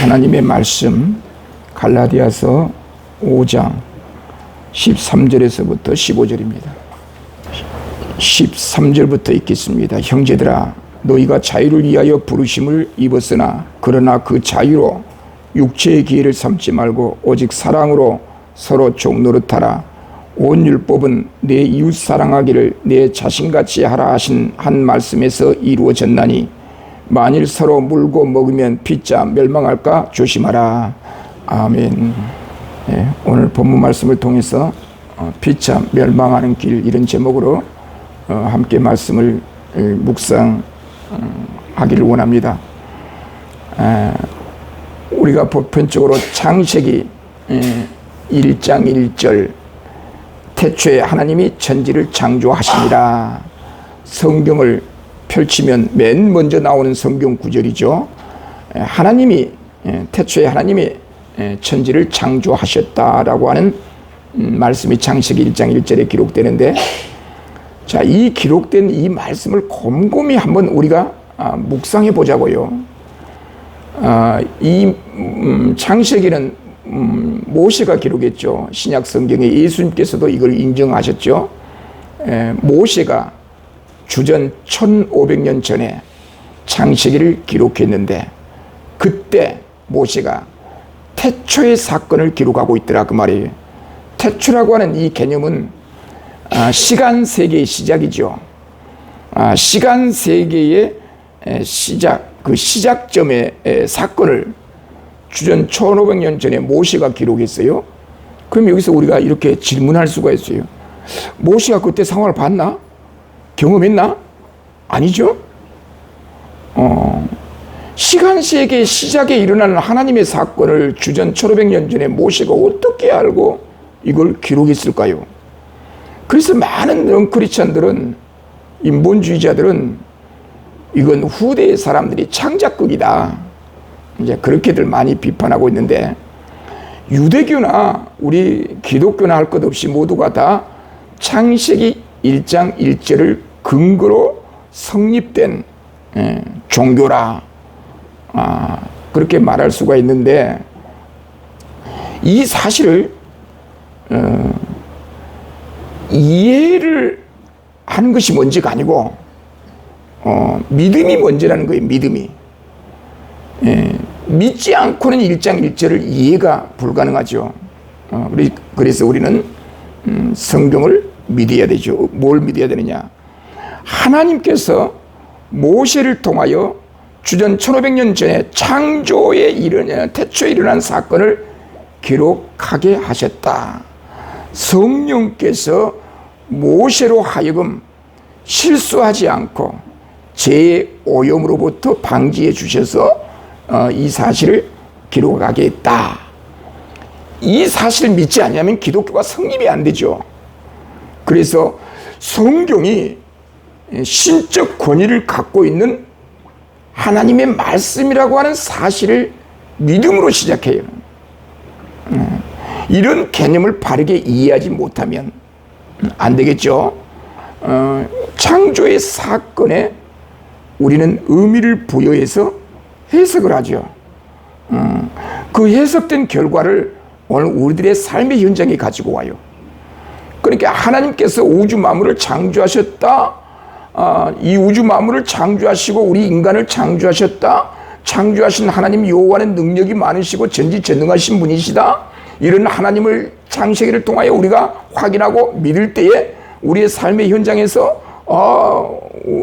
하나님의 말씀 갈라디아서 5장 13절에서부터 15절입니다. 13절부터 읽겠습니다. 형제들아, 너희가 자유를 위하여 부르심을 입었으나 그러나 그 자유로 육체의 기회를 삼지 말고 오직 사랑으로 서로 종노릇하라. 온 율법은 내 이웃 사랑하기를 내 자신같이 하라 하신 한 말씀에서 이루어졌나니 만일 서로 물고 먹으면 피차 멸망할까 조심하라. 아멘. 오늘 본문 말씀을 통해서 피차 멸망하는 길, 이런 제목으로 함께 말씀을 묵상하기를 원합니다. 우리가 보편적으로 창세기 1장 1절 태초에 하나님이 천지를 창조하시니라, 성경을 펼치면 맨 먼저 나오는 성경 구절이죠. 하나님이 태초에 하나님이 천지를 창조하셨다라고 하는 말씀이 창세기 1장 1절에 기록되는데, 자, 이 기록된 이 말씀을 곰곰이 한번 우리가 묵상해 보자고요. 이 창세기는 모세가 기록했죠. 신약 성경에 예수님께서도 이걸 인정하셨죠. 모세가 주전 1500년 전에 창세기를 기록했는데, 그때 모세가 태초의 사건을 기록하고 있더라, 그 말이에요. 태초라고 하는 이 개념은 시간 세계의 시작이죠. 시간 세계의 시작, 그 시작점의 사건을 주전 1500년 전에 모세가 기록했어요. 그럼 여기서 우리가 이렇게 질문할 수가 있어요. 모세가 그때 상황을 봤나? 경험했나? 아니죠. 시간 세계의 시작에 일어나는 하나님의 사건을 주전 1500년 전에 모세가 어떻게 알고 이걸 기록했을까요? 그래서 많은 크리스찬들은, 인본주의자들은 이건 후대의 사람들이 창작극이다, 이제 그렇게들 많이 비판하고 있는데, 유대교나 우리 기독교나 할 것 없이 모두가 다 창세기 1장 1절을 근거로 성립된 종교라, 그렇게 말할 수가 있는데, 이 사실을 이해를 하는 것이 먼저가 아니고 믿음이 먼저라는 거예요. 믿음이. 믿지 않고는 1장 1절을 이해가 불가능하죠. 그래서 우리는 성경을 믿어야 되죠. 뭘 믿어야 되느냐? 하나님께서 모세를 통하여 주전 1500년 전에 창조에 태초에 일어난 사건을 기록하게 하셨다. 성령께서 모세로 하여금 실수하지 않고 죄의 오염으로부터 방지해 주셔서 이 사실을 기록하게 했다. 이 사실을 믿지 않으면 기독교가 성립이 안 되죠. 그래서 성경이 신적 권위를 갖고 있는 하나님의 말씀이라고 하는 사실을 믿음으로 시작해요. 이런 개념을 바르게 이해하지 못하면 안 되겠죠. 창조의 사건에 우리는 의미를 부여해서 해석을 하죠. 그 해석된 결과를 오늘 우리들의 삶의 현장에 가지고 와요. 그러니까 하나님께서 우주 만물을 창조하셨다. 이 우주 만물을 창조하시고 우리 인간을 창조하셨다. 창조하신 하나님 여호와는 능력이 많으시고 전지전능하신 분이시다. 이런 하나님을 창세기를 통하여 우리가 확인하고 믿을 때에 우리의 삶의 현장에서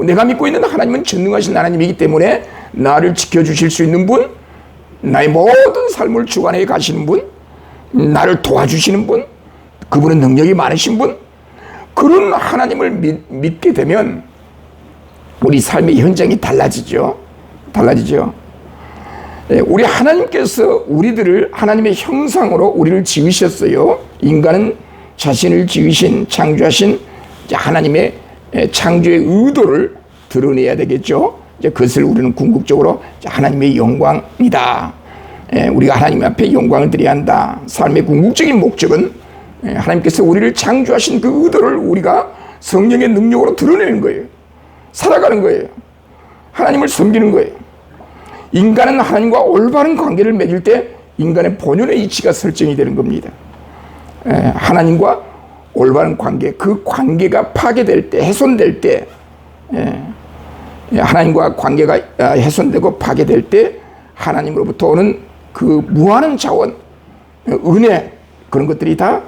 내가 믿고 있는 하나님은 전능하신 하나님이기 때문에 나를 지켜주실 수 있는 분, 나의 모든 삶을 주관해 가시는 분, 나를 도와주시는 분, 그분은 능력이 많으신 분, 그런 하나님을 믿게 되면 우리 삶의 현장이 달라지죠. 우리 하나님께서 우리들을 하나님의 형상으로 우리를 지으셨어요. 인간은 자신을 지으신, 창조하신 하나님의 창조의 의도를 드러내야 되겠죠. 이제 그것을 우리는 궁극적으로 하나님의 영광이다. 우리가 하나님 앞에 영광을 드려야 한다. 삶의 궁극적인 목적은 하나님께서 우리를 창조하신 그 의도를 우리가 성령의 능력으로 드러내는 거예요. 살아가는 거예요. 하나님을 섬기는 거예요. 인간은 하나님과 올바른 관계를 맺을 때 인간의 본연의 이치가 설정이 되는 겁니다. 하나님과 올바른 관계, 그 관계가 파괴될 때, 훼손될 때, 하나님과 관계가 훼손되고 파괴될 때 하나님으로부터 오는 그 무한한 자원, 은혜, 그런 것들이 다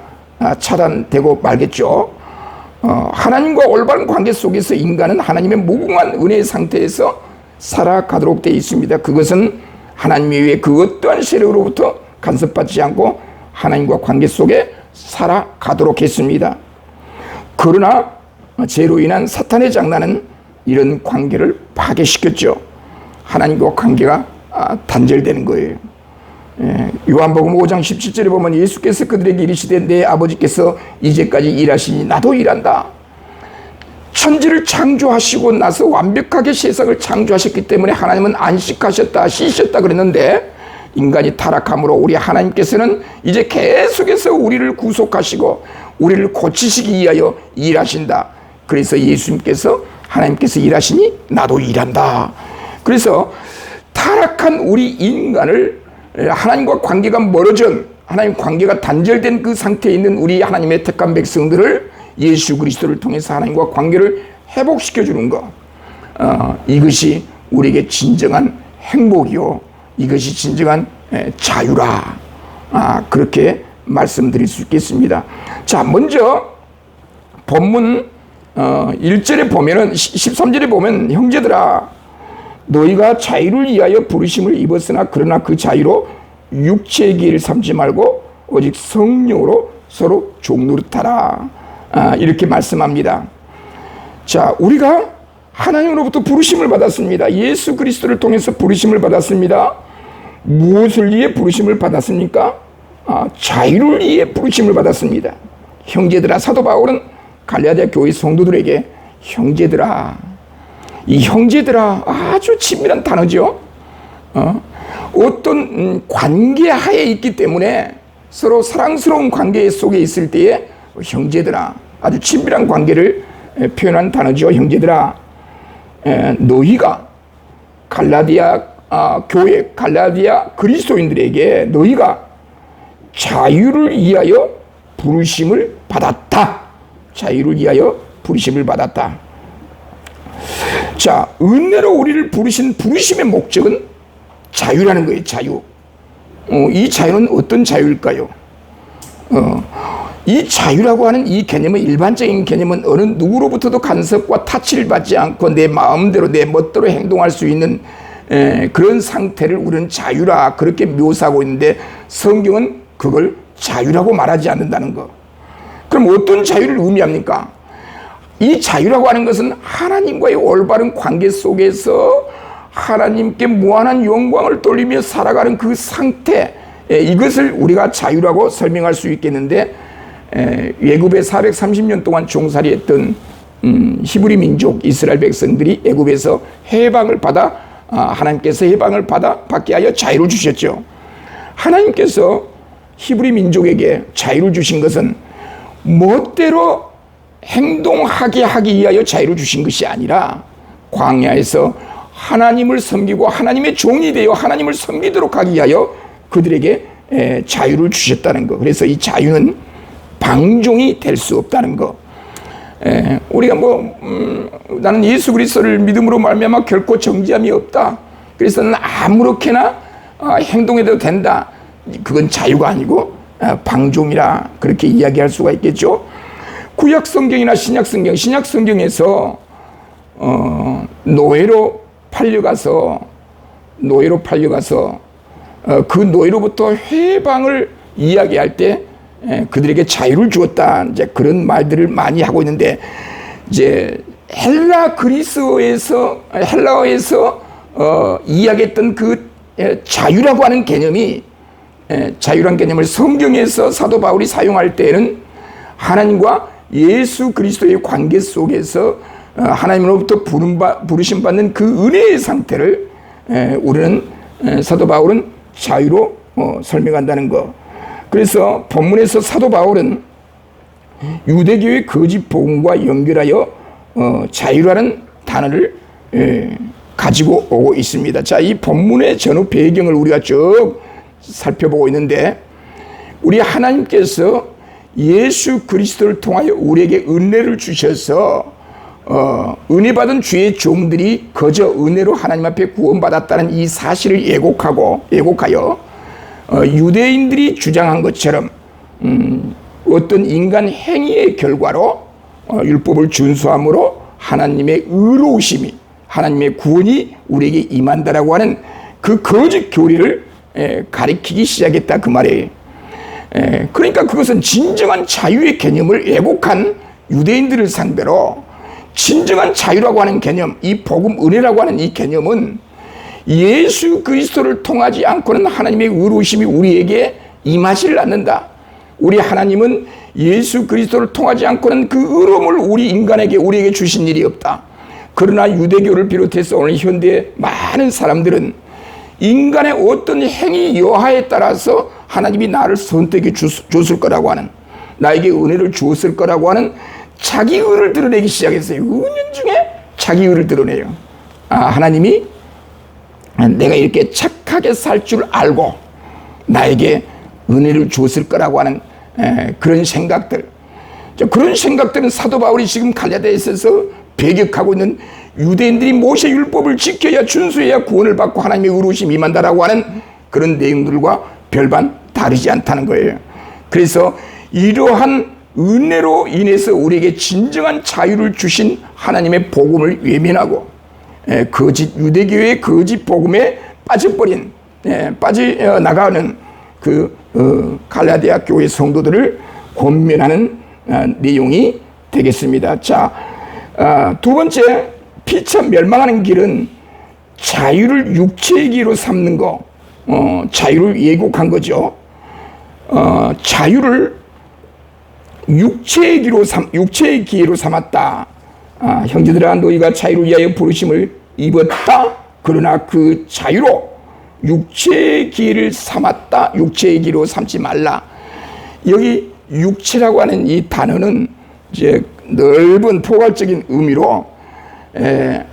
차단되고 말겠죠. 하나님과 올바른 관계 속에서 인간은 하나님의 무궁한 은혜의 상태에서 살아가도록 되어 있습니다. 그것은 하나님 외에 그 어떠한 세력으로부터 간섭받지 않고 하나님과 관계 속에 살아가도록 했습니다. 그러나 죄로 인한 사탄의 장난은 이런 관계를 파괴시켰죠. 하나님과 관계가 단절되는 거예요. 요한복음 5장 17절에 보면 예수께서 그들에게 이르시되 내 아버지께서 이제까지 일하시니 나도 일한다. 천지를 창조하시고 나서 완벽하게 세상을 창조하셨기 때문에 하나님은 안식하셨다, 쉬셨다 그랬는데 인간이 타락함으로 우리 하나님께서는 이제 계속해서 우리를 구속하시고 우리를 고치시기 위하여 일하신다. 그래서 예수님께서 하나님께서 일하시니 나도 일한다. 그래서 타락한 우리 인간을 하나님과 관계가 멀어진, 하나님 관계가 단절된 그 상태에 있는 우리 하나님의 택한 백성들을 예수 그리스도를 통해서 하나님과 관계를 회복시켜주는 것, 이것이 우리에게 진정한 행복이요, 이것이 진정한 자유라. 그렇게 말씀드릴 수 있겠습니다. 자, 먼저 본문 1절에 보면은, 13절에 보면 형제들아 너희가 자유를 위하여 부르심을 입었으나 그러나 그 자유로 육체의 길을 삼지 말고 오직 성령으로 서로 종노릇하라. 이렇게 말씀합니다. 자, 우리가 하나님으로부터 부르심을 받았습니다. 예수 그리스도를 통해서 부르심을 받았습니다. 무엇을 위해 부르심을 받았습니까? 자유를 위해 부르심을 받았습니다. 형제들아, 사도 바울은 갈라디아 교회 성도들에게 형제들아, 이 형제들아 아주 친밀한 단어죠. 어떤 관계 하에 있기 때문에 서로 사랑스러운 관계 속에 있을 때에 형제들아, 아주 친밀한 관계를 표현한 단어죠. 형제들아, 너희가 갈라디아 교회, 갈라디아 그리스도인들에게 너희가 자유를 위하여 부르심을 받았다. 자유를 위하여 부르심을 받았다. 자, 은혜로 우리를 부르신 부르심의 목적은 자유라는 거예요. 자유. 이 자유는 어떤 자유일까요? 이 자유라고 하는 이 개념은, 일반적인 개념은 어느 누구로부터도 간섭과 타치를 받지 않고 내 마음대로 내 멋대로 행동할 수 있는 그런 상태를 우리는 자유라 그렇게 묘사하고 있는데, 성경은 그걸 자유라고 말하지 않는다는 거. 그럼 어떤 자유를 의미합니까? 이 자유라고 하는 것은 하나님과의 올바른 관계 속에서 하나님께 무한한 영광을 돌리며 살아가는 그 상태, 이것을 우리가 자유라고 설명할 수 있겠는데, 애굽에 430년 동안 종살이했던 히브리 민족 이스라엘 백성들이 애굽에서 해방을 받아 하나님께서 해방을 받게 하여 자유를 주셨죠. 하나님께서 히브리 민족에게 자유를 주신 것은 멋대로 행동하게 하기 위하여 자유를 주신 것이 아니라 광야에서 하나님을 섬기고 하나님의 종이 되어 하나님을 섬기도록 하기 위하여 그들에게 자유를 주셨다는 것. 그래서 이 자유는 방종이 될 수 없다는 것. 우리가 나는 예수 그리스도를 믿음으로 말미암아 결코 정죄함이 없다, 그래서 나는 아무렇게나 행동해도 된다, 그건 자유가 아니고 방종이라 그렇게 이야기할 수가 있겠죠. 구약 성경이나 신약 성경에서 노예로 팔려가서 그 노예로부터 해방을 이야기할 때 그들에게 자유를 주었다, 이제 그런 말들을 많이 하고 있는데, 이제 헬라어에서 이야기했던 그 자유라고 하는 개념이, 자유란 개념을 성경에서 사도 바울이 사용할 때에는 하나님과 예수 그리스도의 관계 속에서 하나님으로부터 부르심 받는 그 은혜의 상태를 우리는, 사도 바울은 자유로 설명한다는 것. 그래서 본문에서 사도 바울은 유대교의 거짓 복음과 연결하여 자유라는 단어를 가지고 오고 있습니다. 자, 이 본문의 전후 배경을 우리가 쭉 살펴보고 있는데, 우리 하나님께서 예수 그리스도를 통하여 우리에게 은혜를 주셔서 은혜 받은 주의 종들이 거저 은혜로 하나님 앞에 구원받았다는 이 사실을 예곡하여 유대인들이 주장한 것처럼 어떤 인간 행위의 결과로 율법을 준수함으로 하나님의 의로우심이, 하나님의 구원이 우리에게 임한다라고 하는 그 거짓 교리를 가리키기 시작했다, 그 말이에요. 그러니까 그것은 진정한 자유의 개념을 왜곡한 유대인들을 상대로, 진정한 자유라고 하는 개념, 이 복음 은혜라고 하는 이 개념은 예수 그리스도를 통하지 않고는 하나님의 의로우심이 우리에게 임하지를 않는다. 우리 하나님은 예수 그리스도를 통하지 않고는 그 의로움을 우리에게 주신 일이 없다. 그러나 유대교를 비롯해서 오늘 현대의 많은 사람들은 인간의 어떤 행위 여하에 따라서 하나님이 나를 선택해 줬을 거라고 하는, 나에게 은혜를 주었을 거라고 하는 자기 의를 드러내기 시작했어요. 은연중에 자기 의를 드러내요. 하나님이 내가 이렇게 착하게 살 줄 알고 나에게 은혜를 주었을 거라고 하는 그런 생각들. 그런 생각들은 사도 바울이 지금 갈라디아에 있어서 배격하고 있는 유대인들이 모세 율법을 지켜야, 준수해야 구원을 받고 하나님의 의로우심이 임한다라고 하는 그런 내용들과 별반 다르지 않다는 거예요. 그래서 이러한 은혜로 인해서 우리에게 진정한 자유를 주신 하나님의 복음을 외면하고 유대교의 거짓 복음에 빠져나가는 그 갈라디아 교회 성도들을 권면하는 내용이 되겠습니다. 자, 두 번째, 피차 멸망하는 길은 자유를 육체의 기로 삼는 거, 자유를 예곡한 거죠. 자유를 육체의 기회로 삼았다. 형제들아, 너희가 자유를 위하여 부르심을 입었다. 그러나 그 자유로 육체의 기회를 삼았다. 육체의 기로 삼지 말라. 여기 육체라고 하는 이 단어는 이제 넓은 포괄적인 의미로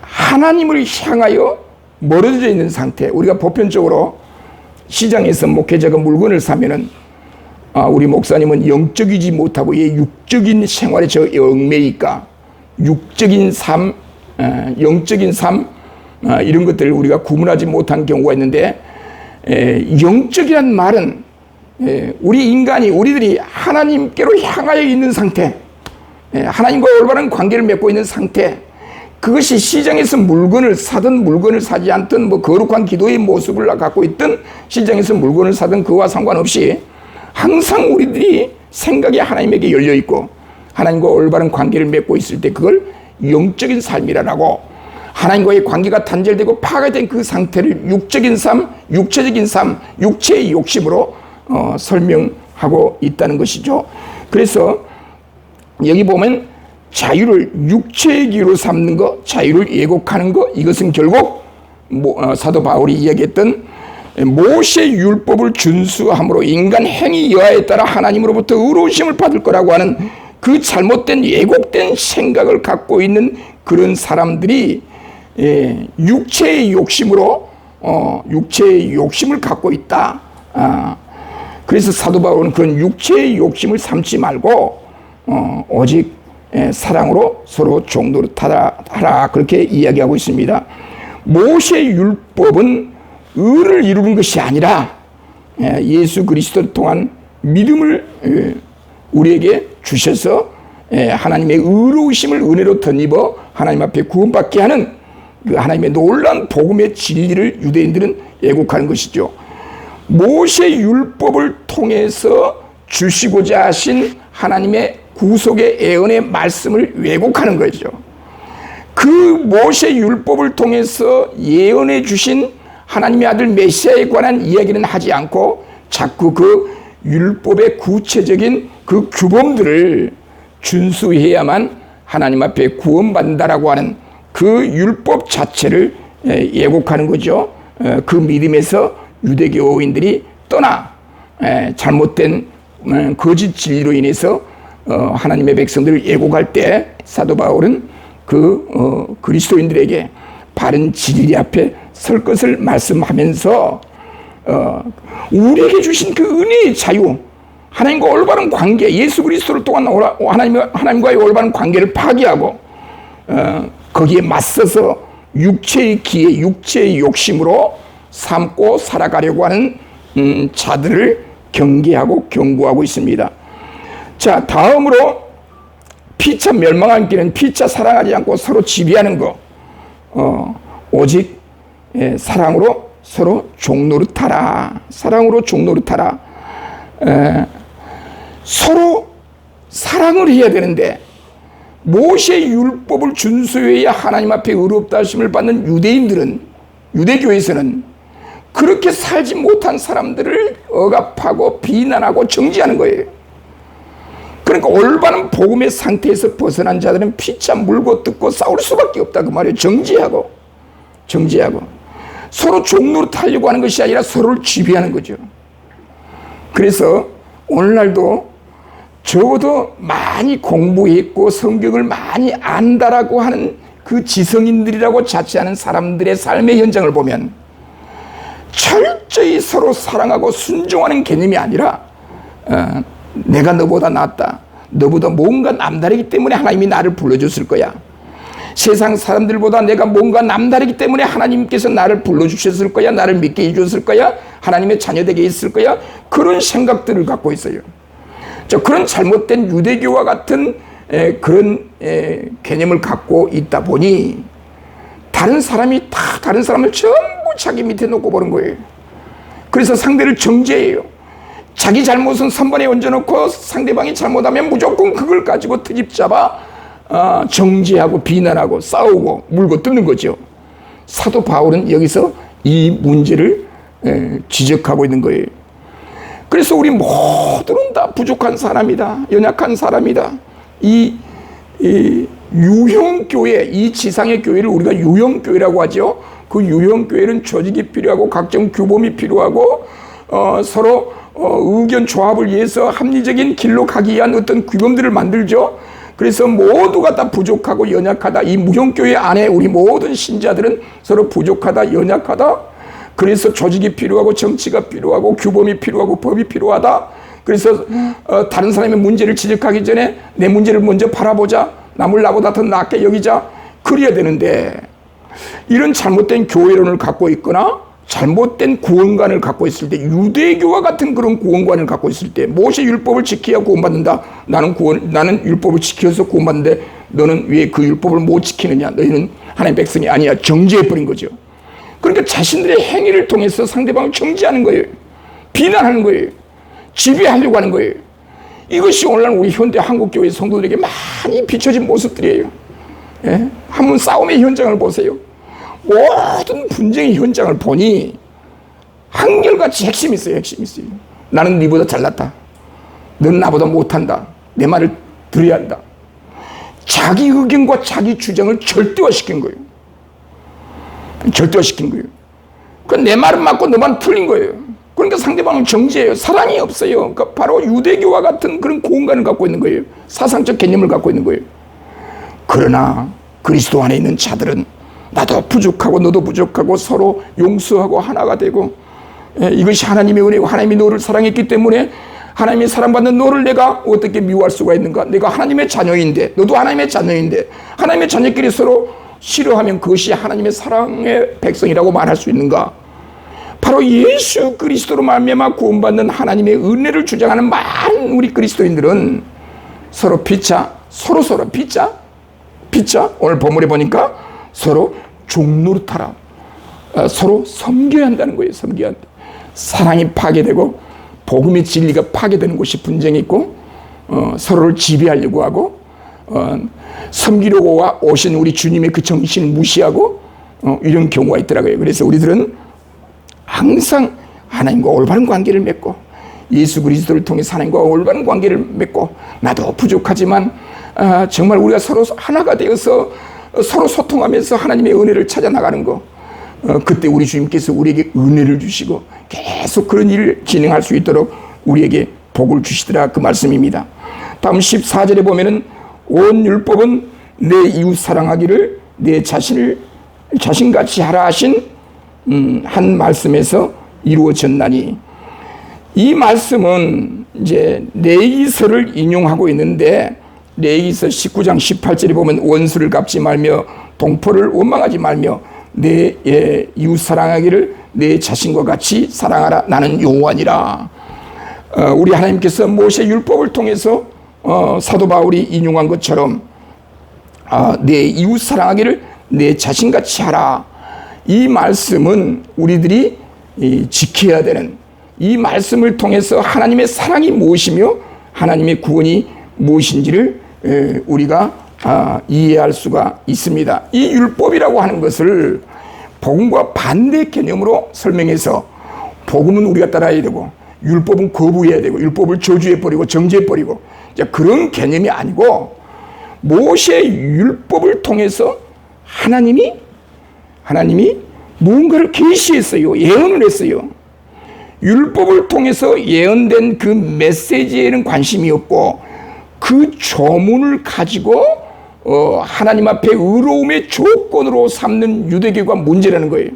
하나님을 향하여 멀어져 있는 상태. 우리가 보편적으로 시장에서 목회자가 물건을 사면은 우리 목사님은 영적이지 못하고 육적인 생활에 저 얽매이까 육적인 삶, 영적인 삶, 이런 것들을 우리가 구분하지 못한 경우가 있는데, 영적이란 말은 우리들이 하나님께로 향하여 있는 상태, 하나님과 올바른 관계를 맺고 있는 상태, 그것이 시장에서 물건을 사든 물건을 사지 않든 거룩한 기도의 모습을 갖고 있든 시장에서 물건을 사든 그와 상관없이 항상 우리들이 생각이 하나님에게 열려있고 하나님과 올바른 관계를 맺고 있을 때 그걸 영적인 삶이라고, 하나님과의 관계가 단절되고 파괴된 그 상태를 육적인 삶, 육체적인 삶, 육체의 욕심으로 설명하고 있다는 것이죠. 그래서 여기 보면 자유를 육체의 기로 삼는 것, 자유를 예곡하는 것, 이것은 결국 사도 바울이 이야기했던 모세 율법을 준수함으로 인간 행위 여하에 따라 하나님으로부터 의로우심을 받을 거라고 하는 그 잘못된 예곡된 생각을 갖고 있는 그런 사람들이 육체의 욕심으로 육체의 욕심을 갖고 있다. 그래서 사도 바울은 그런 육체의 욕심을 삼지 말고 오직 사랑으로 서로 종노릇하라, 그렇게 이야기하고 있습니다. 모세 율법은 의를 이루는 것이 아니라 예수 그리스도를 통한 믿음을 우리에게 주셔서 하나님의 의로우심을 은혜로 덧입어 하나님 앞에 구원받게 하는 그 하나님의 놀라운 복음의 진리를 유대인들은 예곡하는 것이죠. 모세 율법을 통해서 주시고자 하신 하나님의 구속의 애언의 말씀을 왜곡하는 거죠. 그 모세 율법을 통해서 예언해 주신 하나님의 아들 메시아에 관한 이야기는 하지 않고 자꾸 그 율법의 구체적인 그 규범들을 준수해야만 하나님 앞에 구원받는다라고 하는 그 율법 자체를 예곡하는 거죠. 그 믿음에서 유대교인들이 떠나 잘못된 거짓 진리로 인해서 하나님의 백성들을 예곡할 때 사도 바울은 그리스도인들에게 바른 진리 앞에 설 것을 말씀하면서 우리에게 주신 그 은혜의 자유, 하나님과 올바른 관계, 예수 그리스도를 통한 하나님과의 올바른 관계를 파기하고 거기에 맞서서 육체의 기회, 육체의 욕심으로 삼고 살아가려고 하는 자들을 경계하고 경고하고 있습니다. 자, 다음으로 피차 멸망한 길은 피차 사랑하지 않고 서로 지배하는 거, 오직 사랑으로 서로 종노릇하라. 사랑으로 종노릇하라. 서로 사랑을 해야 되는데 모세의 율법을 준수해야 하나님 앞에 의롭다 하심을 받는 유대인들은, 유대교에서는 그렇게 살지 못한 사람들을 억압하고 비난하고 정죄하는 거예요. 그러니까 올바른 복음의 상태에서 벗어난 자들은 피차 물고 뜯고 싸울 수밖에 없다 그 말이에요. 정죄하고 서로 종노릇하려고 하는 것이 아니라 서로를 지배하는 거죠. 그래서 오늘날도 적어도 많이 공부했고 성경을 많이 안다라고 하는 그 지성인들이라고 자처하는 사람들의 삶의 현장을 보면 철저히 서로 사랑하고 순종하는 개념이 아니라 내가 너보다 낫다, 너보다 뭔가 남다르기 때문에 하나님이 나를 불러줬을 거야, 세상 사람들보다 내가 뭔가 남다르기 때문에 하나님께서 나를 불러주셨을 거야, 나를 믿게 해줬을 거야, 하나님의 자녀되게 했을 거야, 그런 생각들을 갖고 있어요. 그런 잘못된 유대교와 같은 그런 개념을 갖고 있다 보니 다른 사람이 다 다른 사람을 전부 자기 밑에 놓고 보는 거예요. 그래서 상대를 정죄해요. 자기 잘못은 선반에 얹어놓고 상대방이 잘못하면 무조건 그걸 가지고 트집 잡아 정죄하고 비난하고 싸우고 물고 뜯는 거죠. 사도 바울은 여기서 이 문제를 지적하고 있는 거예요. 그래서 우리 모두는 다 부족한 사람이다, 연약한 사람이다. 이 유형교회, 이 지상의 교회를 우리가 유형교회라고 하죠. 그 유형교회는 조직이 필요하고 각종 규범이 필요하고 서로 의견 조합을 위해서 합리적인 길로 가기 위한 어떤 규범들을 만들죠. 그래서 모두가 다 부족하고 연약하다. 이 무형교회 안에 우리 모든 신자들은 서로 부족하다, 연약하다. 그래서 조직이 필요하고 정치가 필요하고 규범이 필요하고 법이 필요하다. 그래서 다른 사람의 문제를 지적하기 전에 내 문제를 먼저 바라보자, 남을 나보다 더 낫게 여기자, 그래야 되는데 이런 잘못된 교회론을 갖고 있거나 잘못된 구원관을 갖고 있을 때, 유대교와 같은 그런 구원관을 갖고 있을 때, 모세 율법을 지켜야 구원받는다. 나는 율법을 지켜서 구원받는데 너는 왜 그 율법을 못 지키느냐? 너희는 하나님의 백성이 아니야. 정죄해버린 거죠. 그러니까 자신들의 행위를 통해서 상대방을 정죄하는 거예요. 비난하는 거예요. 지배하려고 하는 거예요. 이것이 오늘날 우리 현대 한국교회 성도들에게 많이 비춰진 모습들이에요. 예? 한번 싸움의 현장을 보세요. 모든 분쟁의 현장을 보니 한결같이 핵심이 있어요. 핵심이 있어요. 나는 네보다 잘났다. 넌 나보다 못한다. 내 말을 들어야 한다. 자기 의견과 자기 주장을 절대화시킨 거예요. 절대화시킨 거예요. 내 말은 맞고 너만 틀린 거예요. 그러니까 상대방은 정죄해요. 사랑이 없어요. 그러니까 바로 유대교와 같은 그런 공간을 갖고 있는 거예요. 사상적 개념을 갖고 있는 거예요. 그러나 그리스도 안에 있는 자들은 나도 부족하고 너도 부족하고 서로 용서하고 하나가 되고, 이것이 하나님의 은혜고 하나님이 너를 사랑했기 때문에 하나님의 사랑받는 너를 내가 어떻게 미워할 수가 있는가? 내가 하나님의 자녀인데 너도 하나님의 자녀인데 하나님의 자녀끼리 서로 싫어하면 그것이 하나님의 사랑의 백성이라고 말할 수 있는가? 바로 예수 그리스도로 말미암아 구원받는 하나님의 은혜를 주장하는 많은 우리 그리스도인들은 서로 피차, 서로 피차, 오늘 본문에 보니까 서로 종노릇하라, 서로 섬겨야 한다는 거예요. 섬겨야 한다. 사랑이 파괴되고 복음의 진리가 파괴되는 곳이 분쟁이 있고, 서로를 지배하려고 하고, 섬기려고 오신 우리 주님의 그 정신을 무시하고, 이런 경우가 있더라고요. 그래서 우리들은 항상 하나님과 올바른 관계를 맺고, 예수 그리스도를 통해 하나님과 올바른 관계를 맺고, 나도 부족하지만 정말 우리가 서로 하나가 되어서 서로 소통하면서 하나님의 은혜를 찾아 나가는 거, 그때 우리 주님께서 우리에게 은혜를 주시고 계속 그런 일을 진행할 수 있도록 우리에게 복을 주시더라, 그 말씀입니다. 다음 14절에 보면은 온 율법은 내 이웃 사랑하기를 내 자신을 자신같이 하라 하신 한 말씀에서 이루어졌나니, 이 말씀은 이제 레위기서를 인용하고 있는데, 레위기서 19장 18절에 보면 원수를 갚지 말며 동포를 원망하지 말며 내 이웃 사랑하기를 내 자신과 같이 사랑하라, 나는 여호와니라. 우리 하나님께서 모세 율법을 통해서 사도 바울이 인용한 것처럼 내 이웃 사랑하기를 내 자신같이 하라, 이 말씀은 우리들이 지켜야 되는, 이 말씀을 통해서 하나님의 사랑이 무엇이며 하나님의 구원이 무엇인지를 우리가 이해할 수가 있습니다. 이 율법이라고 하는 것을 복음과 반대 개념으로 설명해서, 복음은 우리가 따라야 되고 율법은 거부해야 되고 율법을 저주해버리고 정죄해버리고, 그런 개념이 아니고, 모세 율법을 통해서 하나님이 무언가를 계시했어요. 예언을 했어요. 율법을 통해서 예언된 그 메시지에는 관심이 없고, 그 조문을 가지고 하나님 앞에 의로움의 조건으로 삼는 유대교가 문제라는 거예요.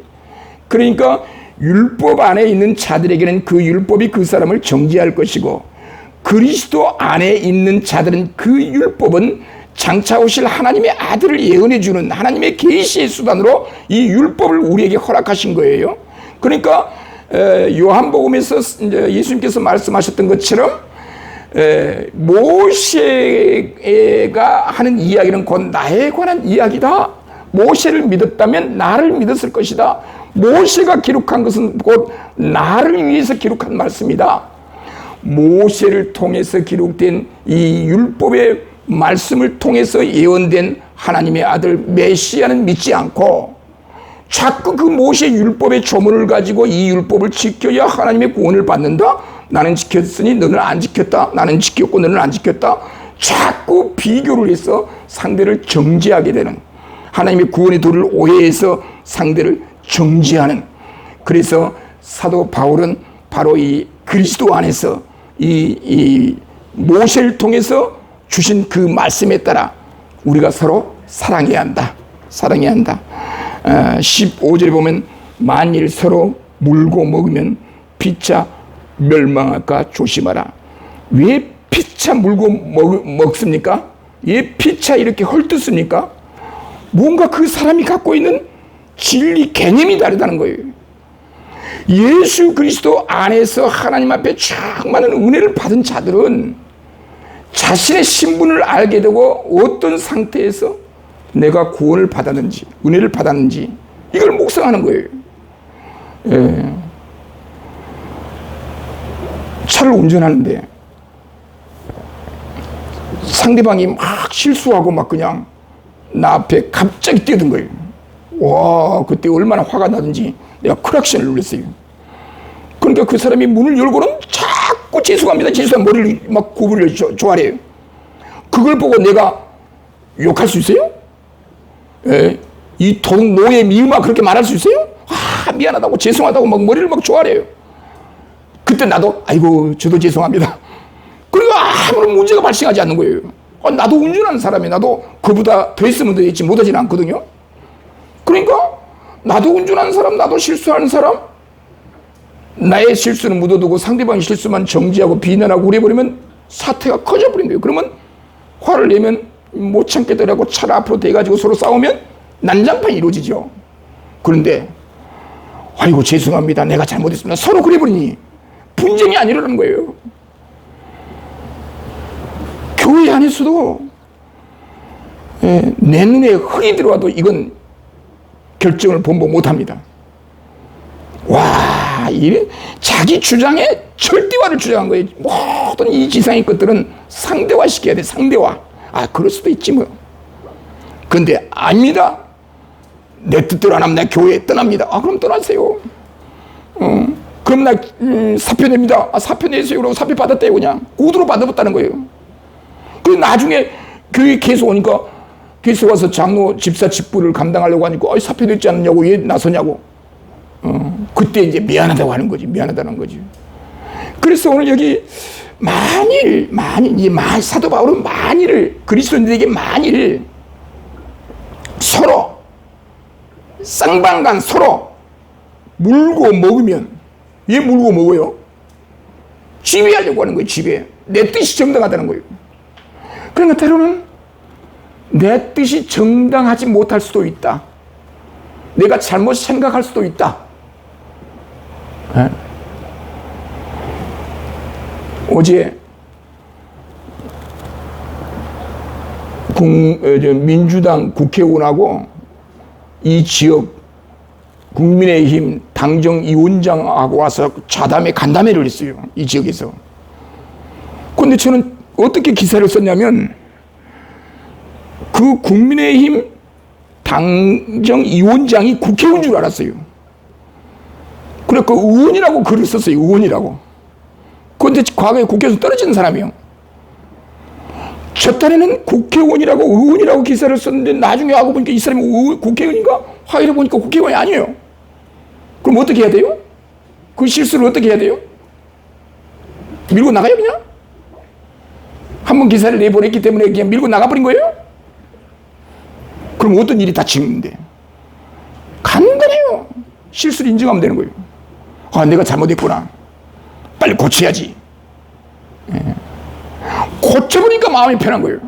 그러니까 율법 안에 있는 자들에게는 그 율법이 그 사람을 정죄할 것이고, 그리스도 안에 있는 자들은 그 율법은 장차 오실 하나님의 아들을 예언해 주는 하나님의 계시의 수단으로 이 율법을 우리에게 허락하신 거예요. 그러니까 요한복음에서 예수님께서 말씀하셨던 것처럼 모세가 하는 이야기는 곧 나에 관한 이야기다. 모세를 믿었다면 나를 믿었을 것이다. 모세가 기록한 것은 곧 나를 위해서 기록한 말씀이다. 모세를 통해서 기록된 이 율법의 말씀을 통해서 예언된 하나님의 아들 메시아는 믿지 않고, 자꾸 그 모세 율법의 조문을 가지고 이 율법을 지켜야 하나님의 구원을 받는다. 나는 지켰으니 너는 안 지켰다. 나는 지켰고 너는 안 지켰다. 자꾸 비교를 해서 상대를 정죄하게 되는, 하나님의 구원의 도를 오해해서 상대를 정죄하는. 그래서 사도 바울은 바로 이 그리스도 안에서 이 모세를 통해서 주신 그 말씀에 따라 우리가 서로 사랑해야 한다. 사랑해야 한다. 15절에 보면 만일 서로 물고 먹으면 피차 멸망할까 조심하라. 왜 피차 물고 먹습니까? 왜 피차 이렇게 헐뜯습니까? 뭔가 그 사람이 갖고 있는 진리 개념이 다르다는 거예요. 예수 그리스도 안에서 하나님 앞에 충만한 은혜를 받은 자들은 자신의 신분을 알게 되고 어떤 상태에서 내가 구원을 받았는지, 은혜를 받았는지, 이걸 묵상하는 거예요. 차를 운전하는데 상대방이 막 실수하고 막 그냥 나 앞에 갑자기 뛰어든 거예요. 와, 그때 얼마나 화가 나든지 내가 크락션을 눌렀어요. 그러니까 그 사람이 문을 열고는 자꾸 죄송합니다, 죄송합니다, 머리를 막 구부려 조아려요. 그걸 보고 내가 욕할 수 있어요? 이 도둑노예 미음아 그렇게 말할 수 있어요? 미안하다고 죄송하다고 막 머리를 막 조아려요. 그때 나도 아이고 저도 죄송합니다. 그리고 아무런 문제가 발생하지 않는 거예요. 나도 운전하는 사람이, 나도 그보다 더 했으면 더 했지 못하지는 않거든요. 그러니까 나도 운전하는 사람, 나도 실수하는 사람, 나의 실수는 묻어두고 상대방의 실수만 정지하고 비난하고 그래버리면 사태가 커져버린 거예요. 그러면 화를 내면 못 참겠더라고 차를 앞으로 대가지고 서로 싸우면 난장판이 이루어지죠. 그런데 아이고 죄송합니다, 내가 잘못했습니다, 서로 그래버리니 분쟁이 안 일어나는 거예요. 교회 안에서도 내 눈에 흙이 들어와도 이건 결정을 본보 못합니다. 와, 이래 자기 주장에 절대화를 주장한 거예요. 모든 이 지상의 것들은 상대화시켜야 돼, 상대화. 그럴 수도 있지 뭐. 근데 아닙니다. 내 뜻대로 안 하면 나 교회 떠납니다. 그럼 떠나세요. 그럼 나 사표 냅니다. 사표 내세요. 그러고 사표 받았대요. 그냥 구두로 받아봤다는 거예요. 그 나중에 교회 계속 오니까 계속 와서 장로 집사 직분을 감당하려고 하니까 사표 냈지 않느냐고, 왜 나서냐고. 그때 이제 미안하다고 하는 거지. 미안하다는 거지. 그래서 오늘 여기 만일 사도 바울은 만일을, 그리스도인들에게 만일 서로 쌍방간 서로 물고 먹으면, 왜 물고 먹어요? 지배하려고 하는 거예요. 지배. 내 뜻이 정당하다는 거예요. 그러니까 때로는 내 뜻이 정당하지 못할 수도 있다. 내가 잘못 생각할 수도 있다. 네? 어제 민주당 국회의원하고 이 지역 국민의힘 당정위원장하고 와서 자담회 간담회를 했어요. 이 지역에서. 그런데 저는 어떻게 기사를 썼냐면 그 국민의힘 당정위원장이 국회의원인 줄 알았어요. 그래 그 의원이라고 글을 썼어요. 의원이라고. 그런데 과거에 국회에서 떨어진 사람이요. 저 딴에는 국회의원이라고 의원이라고 기사를 썼는데 나중에 알고 보니까 이 사람이 국회의원인가? 확인해 보니까 국회의원이 아니에요. 그럼 어떻게 해야 돼요? 그 실수를 어떻게 해야 돼요? 밀고 나가요 그냥? 한 번 기사를 내보냈기 때문에 그냥 밀고 나가버린 거예요? 그럼 어떤 일이 닥치는데? 간단해요. 실수를 인정하면 되는 거예요. 아, 내가 잘못했구나. 빨리 고쳐야지. 예. 고쳐보니까 마음이 편한 거예요.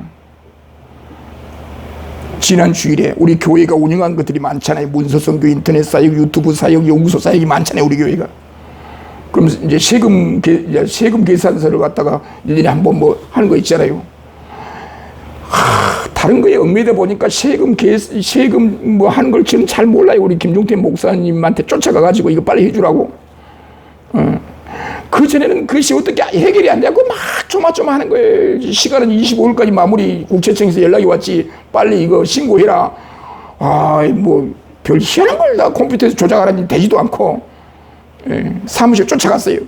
지난 주일에 우리 교회가 운영한 것들이 많잖아요. 문서선교, 인터넷 사역, 유튜브 사역, 연구소 사역이 많잖아요. 우리 교회가. 그럼 이제 세금 계산서를 갖다가 1년에 한 번 뭐 하는 거 있잖아요. 다른 거에 얽매여 보니까 세금 뭐 하는 걸 저는 잘 몰라요. 우리 김종태 목사님한테 쫓아가가지고 이거 빨리 해주라고. 그 전에는 그것이 어떻게 해결이 안 되고 막 조마조마 하는 거예요. 시간은 25일까지 마무리 국세청에서 연락이 왔지. 빨리 이거 신고해라. 아, 뭐 별 희한한 걸 다 컴퓨터에서 조작하라니 되지도 않고. 예, 사무실 쫓아갔어요.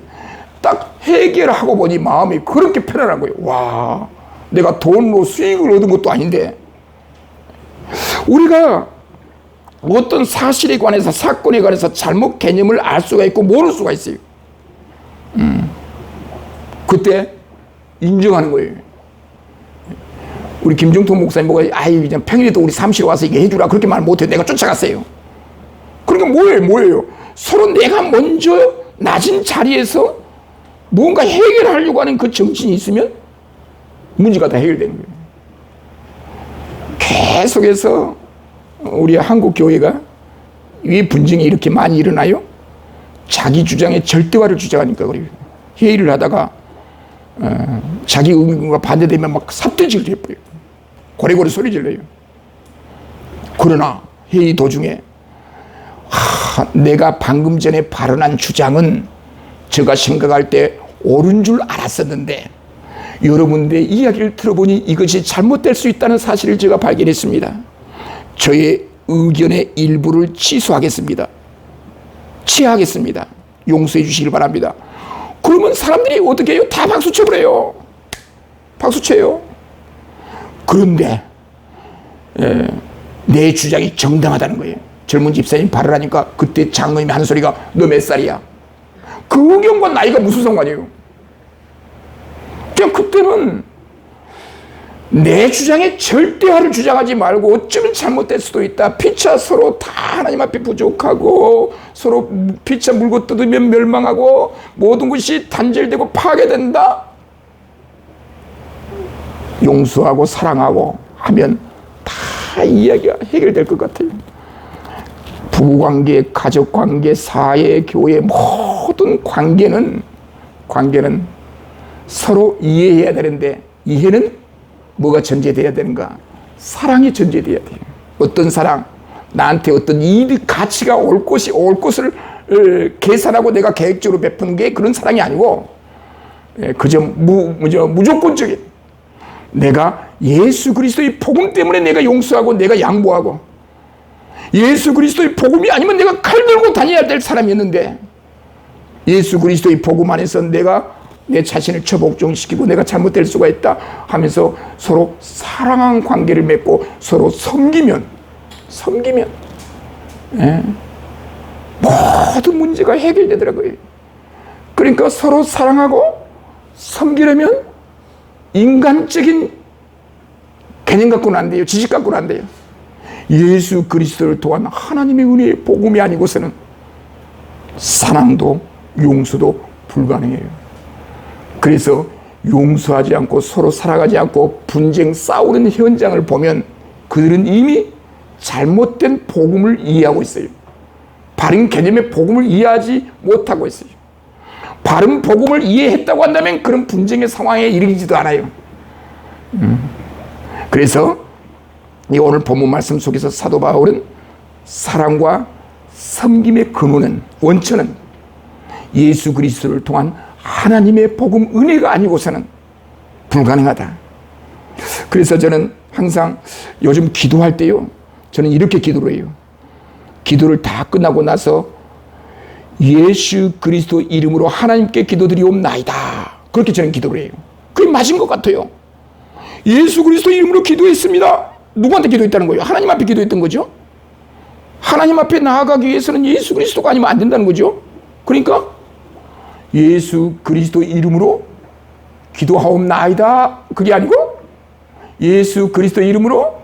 딱 해결하고 보니 마음이 그렇게 편안한 거예요. 와, 내가 돈으로 수익을 얻은 것도 아닌데. 우리가 어떤 사실에 관해서 사건에 관해서 잘못 개념을 알 수가 있고 모를 수가 있어요. 그때 인정하는 거예요. 우리 김정통 목사님 보고 아이 그냥 평일에도 우리 사무실에 와서 이게 해주라 그렇게 말 못해요. 내가 쫓아갔어요. 그러니까 뭐예요? 서로 내가 먼저 낮은 자리에서 뭔가 해결하려고 하는 그 정신이 있으면 문제가 다 해결되는 거예요. 계속해서 우리 한국 교회가 왜 분쟁이 이렇게 많이 일어나요? 자기 주장에 절대화를 주장하니까 그래요. 회의를 하다가 자기 의견과 반대되면 막 삿대질을 해버려요. 고래고래 소리 질러요. 그러나 회의 도중에 내가 방금 전에 발언한 주장은 제가 생각할 때 옳은 줄 알았었는데 여러분들의 이야기를 들어보니 이것이 잘못될 수 있다는 사실을 제가 발견했습니다. 저의 의견의 일부를 취소하겠습니다. 취하하겠습니다. 용서해 주시길 바랍니다. 그러면 사람들이 어떻게 해요? 다 박수 쳐버려요. 박수 쳐요. 그런데 내 주장이 정당하다는 거예요. 젊은 집사님 발언하니까 그때 장로님이 하는 소리가 너 몇 살이야? 그 의견과 나이가 무슨 상관이에요? 그냥 그때는 내 주장에 절대화를 주장하지 말고 어쩌면 잘못될 수도 있다. 피차 서로 다 하나님 앞에 부족하고 서로 피차 물고 뜯으면 멸망하고 모든 것이 단절되고 파괴된다. 용서하고 사랑하고 하면 다 이야기가 해결될 것 같아요. 부부관계, 가족관계, 사회, 교회 모든 관계는 서로 이해해야 되는데 이해는 뭐가 전제돼야 되는가? 사랑이 전제돼야 돼요. 어떤 사랑, 나한테 어떤 이익, 가치가 올 것을 계산하고 내가 계획적으로 베푸는 게 그런 사랑이 아니고 그저 무조건적인 내가 예수 그리스도의 복음 때문에 내가 용서하고 내가 양보하고 예수 그리스도의 복음이 아니면 내가 칼 들고 다녀야 될 사람이었는데 예수 그리스도의 복음 안에서 내가 내 자신을 처복종시키고 내가 잘못될 수가 있다 하면서 서로 사랑한 관계를 맺고 서로 섬기면 모든 문제가 해결되더라고요. 그러니까 서로 사랑하고 섬기려면 인간적인 개념 갖고는 안 돼요. 지식 갖고는 안 돼요. 예수 그리스도를 통한 하나님의 은혜의 복음이 아니고서는 사랑도 용서도 불가능해요. 그래서 용서하지 않고 서로 살아가지 않고 분쟁 싸우는 현장을 보면 그들은 이미 잘못된 복음을 이해하고 있어요. 바른 개념의 복음을 이해하지 못하고 있어요. 바른 복음을 이해했다고 한다면 그런 분쟁의 상황에 이르지도 않아요. 그래서 이 오늘 본문 말씀 속에서 사도 바울은 사랑과 섬김의 근원은, 원천은 예수 그리스도를 통한 하나님의 복음 은혜가 아니고서는 불가능하다. 그래서 저는 항상 요즘 기도할 때요, 저는 이렇게 기도를 해요. 기도를 다 끝나고 나서 예수 그리스도 이름으로 하나님께 기도드리옵나이다. 그렇게 저는 기도를 해요. 그게 맞은 것 같아요. 예수 그리스도 이름으로 기도했습니다. 누구한테 기도했다는 거예요? 하나님 앞에 기도했던 거죠. 하나님 앞에 나아가기 위해서는 예수 그리스도가 아니면 안 된다는 거죠. 그러니까 예수 그리스도 이름으로 기도하옵나이다. 그게 아니고 예수 그리스도 이름으로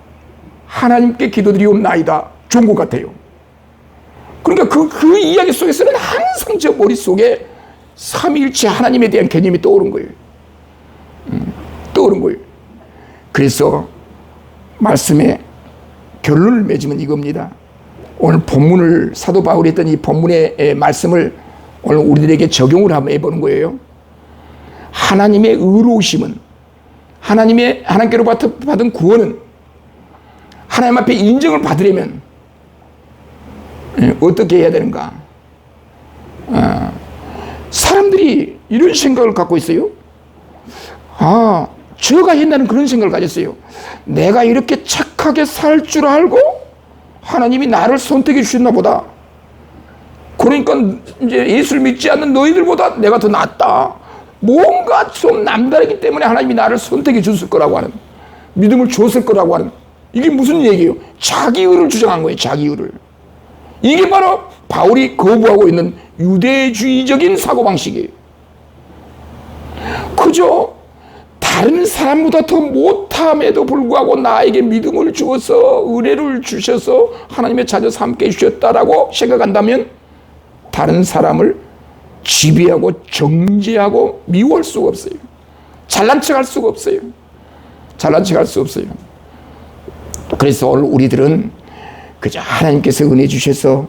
하나님께 기도드리옵나이다. 좋은 것 같아요. 그러니까 그 이야기 속에서는 항상 저 머릿속에 삼위일체 하나님에 대한 개념이 떠오른 거예요. 떠오른 거예요. 그래서 말씀의 결론을 맺으면 이겁니다. 오늘 본문을, 사도 바울이 했던 이 본문의 말씀을 오늘 우리들에게 적용을 한번 해보는 거예요. 하나님의 의로우심은, 하나님께로 받은 구원은 하나님 앞에 인정을 받으려면 어떻게 해야 되는가? 사람들이 이런 생각을 갖고 있어요. 제가 옛날에는 그런 생각을 가졌어요. 내가 이렇게 착하게 살 줄 알고 하나님이 나를 선택해 주셨나 보다. 그러니까 이제 예수를 믿지 않는 너희들보다 내가 더 낫다. 뭔가 좀 남다르기 때문에 하나님이 나를 선택해 줬을 거라고 하는, 믿음을 줬을 거라고 하는, 이게 무슨 얘기예요? 자기의를 주장한 거예요. 자기의를. 이게 바로 바울이 거부하고 있는 유대주의적인 사고방식이에요. 그저 다른 사람보다 더 못함에도 불구하고 나에게 믿음을 주어서 은혜를 주셔서 하나님의 자녀서 함께 해주셨다라고 생각한다면 다른 사람을 지배하고 정죄하고 미워할 수가 없어요. 잘난 척할 수가 없어요. 잘난 척할 수 없어요. 그래서 오늘 우리들은 그저 하나님께서 은혜 주셔서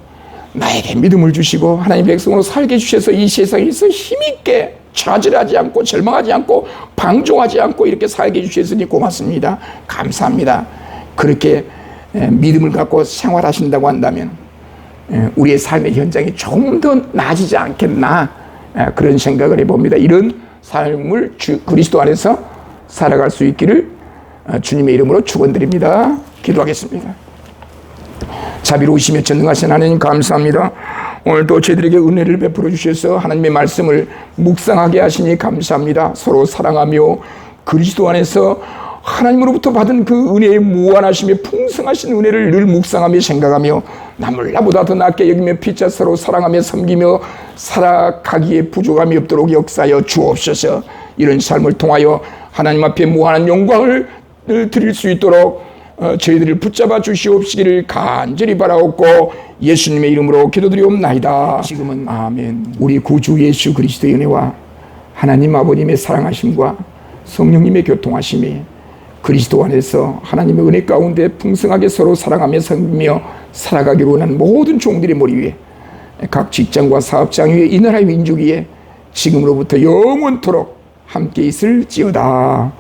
나에게 믿음을 주시고 하나님 백성으로 살게 주셔서 이 세상에서 힘있게 좌절하지 않고 절망하지 않고 방종하지 않고 이렇게 살게 주셨으니 고맙습니다. 감사합니다. 그렇게 믿음을 갖고 생활하신다고 한다면 우리의 삶의 현장이 조금 더 나아지지 않겠나, 그런 생각을 해봅니다. 이런 삶을 그리스도 안에서 살아갈 수 있기를 주님의 이름으로 축원드립니다. 기도하겠습니다. 자비로우시며 전능하신 하나님 감사합니다. 오늘도 저희들에게 은혜를 베풀어 주셔서 하나님의 말씀을 묵상하게 하시니 감사합니다. 서로 사랑하며 그리스도 안에서 하나님으로부터 받은 그 은혜의 무한하심에 풍성하신 은혜를 늘 묵상하며 생각하며 남을 나보다 더 낫게 여기며 피차 서로 사랑하며 섬기며 살아가기에 부족함이 없도록 역사하여 주옵소서. 이런 삶을 통하여 하나님 앞에 무한한 영광을 드릴 수 있도록 저희들을 붙잡아 주시옵시기를 간절히 바라옵고 예수님의 이름으로 기도드리옵나이다. 지금은 아멘. 우리 구주 예수 그리스도의 은혜와 하나님 아버님의 사랑하심과 성령님의 교통하심이 그리스도 안에서 하나님의 은혜 가운데 풍성하게 서로 사랑하며 섬기며 살아가기로 하는 모든 종들의 머리 위에, 각 직장과 사업장 위에, 이 나라의 민족 위에 지금으로부터 영원토록 함께 있을지어다.